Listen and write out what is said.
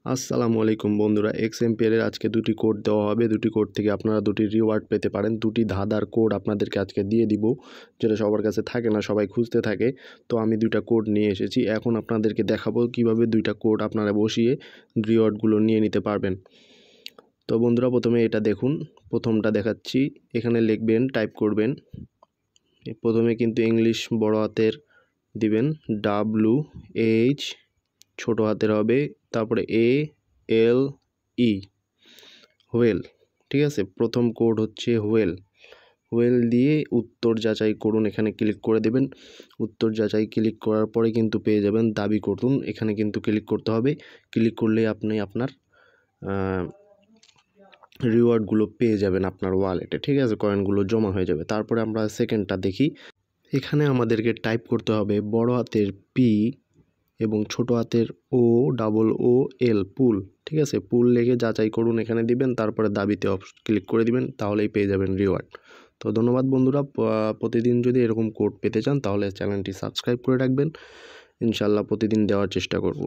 আসসালামু আলাইকুম বন্ধুরা, এক্সএমপিএল এর আজকে দুটি কোড দেওয়া হবে। দুটি কোড থেকে আপনারা দুটি রিওয়ার্ড পেতে পারেন। দুটি ধাঁধার কোড আপনাদেরকে আজকে দিয়ে দিব, যেটা সবার কাছে থাকে না, সবাই খুঁজতে থাকে। তো আমি দুইটা কোড নিয়ে এসেছি। এখন আপনাদেরকে দেখাবো কিভাবে দুইটা কোড আপনারা বসিয়ে রিওয়ার্ডগুলো নিয়ে নিতে পারবেন। তো বন্ধুরা, প্রথমে এটা দেখুন, প্রথমটা দেখাচ্ছি। এখানে লিখবেন, টাইপ করবেন। প্রথমে কিন্তু ইংলিশ বড় হাতের দিবেন, WH ছোট হাতের হবে, তারপরে ALE, হোয়েল। ঠিক আছে, প্রথম কোড হচ্ছে হোয়েল। হোয়েল দিয়ে উত্তর যাচাই করুন, এখানে ক্লিক করে দেবেন। উত্তর যাচাই ক্লিক করার পরে কিন্তু পেয়ে যাবেন দাবি করুন, এখানে কিন্তু ক্লিক করতে হবে। ক্লিক করলে আপনি আপনার রিওয়ার্ডগুলো পেয়ে যাবেন আপনার ওয়ালেটে। ঠিক আছে, কয়েনগুলো জমা হয়ে যাবে। তারপরে আমরা সেকেন্ডটা দেখি। এখানে আমাদেরকে টাইপ করতে হবে বড় হাতের P এবং ছোট হাতের OOL, পুল। ঠিক আছে, পুল লিখে যাচাই করুন এখানে দিবেন, তারপরে দাবিতে ক্লিক করে দিবেন, তাহলেই পেয়ে যাবেন রিওয়ার্ড। তো ধন্যবাদ বন্ধুরা। প্রতিদিন যদি এরকম কোড পেতে চান তাহলে চ্যানেলটি সাবস্ক্রাইব করে রাখবেন। ইনশাল্লাহ প্রতিদিন দেওয়ার চেষ্টা করব।